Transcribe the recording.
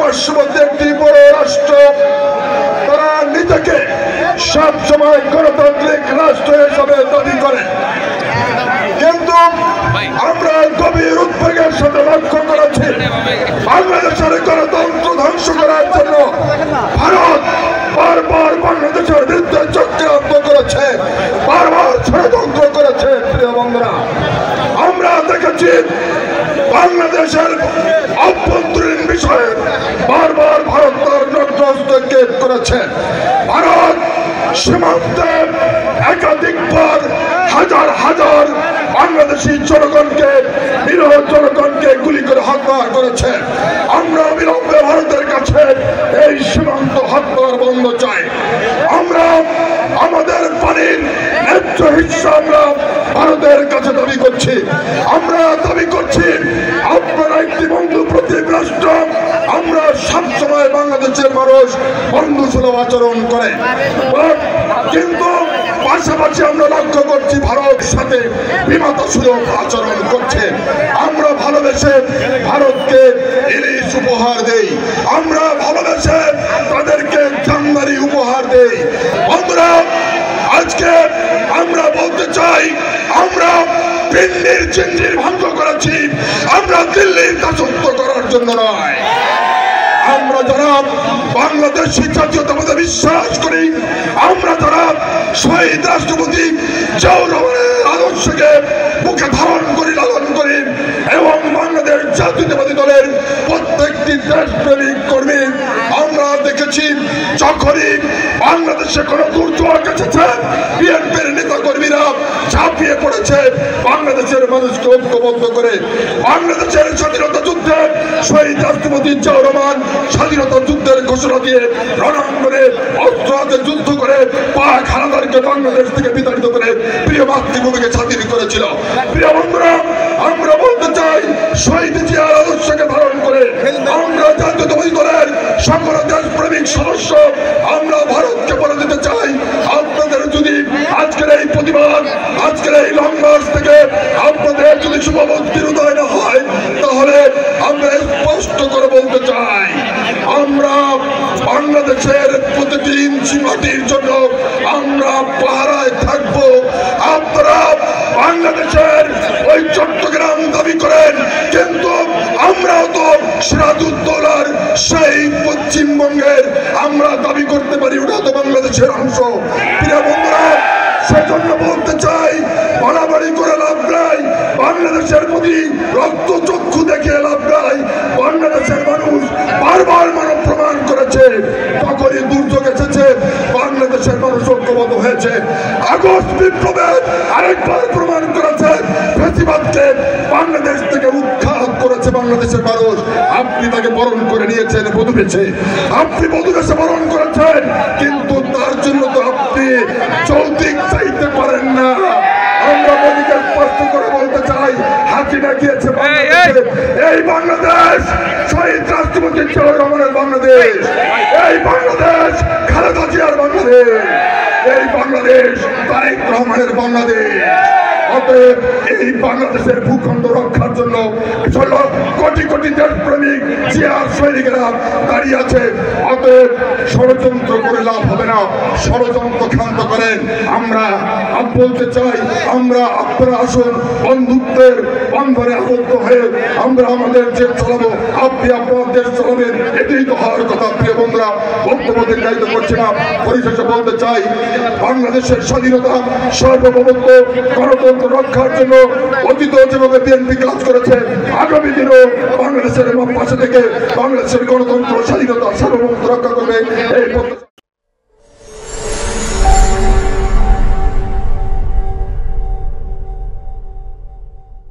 পার্শ্ববর্তী একটি বড় রাষ্ট্র তারা নিজেকে সবসময় গণতান্ত্রিক রাষ্ট্র হিসাবে দাবি করে, কিন্তু আমরা গভীর উদ্বেগের সাথে লক্ষ্য করেছি বাংলাদেশের গণতন্ত্র ধ্বংস করার জন্য ভারত বারবার বাংলাদেশের বিরুদ্ধে চক্রান্ত করেছে, বারবার ষড়যন্ত্র করেছে। প্রিয় বন্ধুরা, আমরা দেখেছি বাংলাদেশের অভ্যন্তরীণ বিষয়ে বারবার ভারত তার হস্তক্ষেপ করেছে। ভারত সীমান্তে একাধিকবার হাজার হাজার বাংলাদেশি জনগণকে, নিরীহ জনগণকে গুলি করে হত্যা করেছে। আমরা বিলম্বে ভারতের কাছে এই সীমান্ত হত্যার বন্ধ চাই। আমরা আমাদের পানির ন্যায্য হিস্সা আমরা ভারতের কাছে দাবি করছি। আমরা দাবি করছি আপনারা একটি বন্ধু প্রতিম রাষ্ট্র, আমরা সবসময় বাংলাদেশের মানুষ বন্ধু সুলভ আচরণ করে, কিন্তু পাশাপাশি আমরা লক্ষ্য করছি ভারত সাথে বিমাতা সুলভ আচরণ করছে। আমরা ভালোবেসে ভারতকে ইলিশ উপহার দেই, আমরা ভালোবেসে তাদেরকে জামদানি উপহার দেই। বন্ধুরা, আজকে আমরা বলতে চাই আমরা দিল্লির জিঞ্জির ভঙ্গ করেছি, আমরা দিল্লির দাসত্ব করার জন্য নয়। আমরা যারা বাংলাদেশি জাতীয়তাবাদে বিশ্বাস করি, আমরা যারা শহীদ রাষ্ট্রপতি জিয়াউর রহমানের আদর্শকে বুকে ধারণ করি, লালন করি, এবং বাংলাদেশ জাতীয়তাবাদী দলের প্রত্যেকটি দেশপ্রেমিক কর্মী, আমরা দেখেছি যখনই বাংলাদেশে কোনো দুর্যোগ এসেছে বিএনপির নেতা কর্মীরা ঝাঁপিয়ে পড়েছে বাংলাদেশের মানুষকে ঐক্যবদ্ধ করে। বাংলাদেশের স্বাধীনতা যুদ্ধে শহীদ রাষ্ট্রপতি জিয়াউর রহমান স্বাধীনতা যুদ্ধের ঘোষণা দিয়ে রণাঙ্গনে অস্ত্র হাতে যুদ্ধ করে পাক হানাদারকে বাংলাদেশ থেকে বিতাড়িত করে প্রিয় মাতৃভূমিকে স্বাধীন করেছিল। প্রিয় বন্ধুরা, আমরা বলতে চাই শহীদ জিয়ার আদর্শকে ধারণ করে আমরা জাতীয়তাবাদী দলের সকল দেশপ্রেমিক সদস্য আমরা ভারতকে বলে দিতে চাই, আপনাদের যদি আজকের এই প্রতিবাদ, আজকের এই লং মার্চ থেকে আপনাদের যদি শুভবুদ্ধির উদয় না হয়, তাহলে আমরা স্পষ্ট করে বলতে চাই আমরা বাংলাদেশের প্রতিটি ইঞ্চি মাটির জন্য আমরা পাহারায় থাকবো। আপনারা বাংলাদেশের ওই চট্টগ্রাম দাবি করেন, কিন্তু আমরাও তো সিরাজউদ্দৌলার সেই পশ্চিমবঙ্গের আমরা দাবি করতে পারি, ওটা তো বাংলাদেশের অংশ। প্রিয় বন্ধুরা, সেজন্য বলতে চাই বাড়াবাড়ি করে লাভ নাই, বাংলাদেশের প্রতি রক্ত চক্ষু দেখিয়ে লাভ নাই। বাংলাদেশের মানুষ বারবার মানব প্রমাণ করেছে, তখনই দুর্যোগ এসেছে বাংলাদেশের মানুষ ঐক্যবদ্ধ হয়েছে। আগস্ট বিপ্লবে আরেকবার প্রমাণ করেছে ফ্যাসিবাদকে বাংলাদেশ থেকে উৎখাত করেছে বাংলাদেশের মানুষ। আপনি তাকে বরণ করে নিয়েছেন বধূ বেশে, আপনি বধূ বেশে বরণ করেছেন, কিন্তু তার জন্য তো আপনি যৌতুক চাইতে পারেন না। আমরা মোদীকে স্পষ্ট করে বলতে চাই, হাসিনা গিয়েছে বাংলাদেশে, এই বাংলাদেশ শহীদ রাষ্ট্রপতি জিয়াউর রহমানের বাংলাদেশ, এই বাংলাদেশ খালেদা জিয়ার বাংলাদেশ, এই বাংলাদেশ তারেক রহমানের বাংলাদেশ। অতএব এই বাংলাদেশের ভূখণ্ড রক্ষার জন্য কোটি কোটি দেশপ্রেমিক জিয়ার সৈনিকেরা দাঁড়িয়ে আছে। অতএব ষড়যন্ত্র করে লাভ হবে না, ষড়যন্ত্র ক্ষান্ত করেন। আমরা বলতে চাই আমরা আপনারা আসুন বন্ধুত্বের বন্ধনে আবদ্ধ হয়ে আমরা আমাদের দেশ চালাবো, আপনি আপনার দেশ চালাবেন, এটাই তো হওয়ার কথা। প্রিয় বন্ধুরা, বক্তব্য দীর্ঘায়িত করছি না, পরিশেষে বলতে চাই বাংলাদেশের স্বাধীনতা, সার্বভৌমত্ব, গণতন্ত্র রক্ষার জন্য অতীত যেভাবে বিএনপি কাজ করেছে, আগামী দিনেও বাংলাদেশের পাশে থেকে বাংলাদেশের গণতন্ত্র, স্বাধীনতা, সার্বভৌমত্ব রক্ষা করবে এই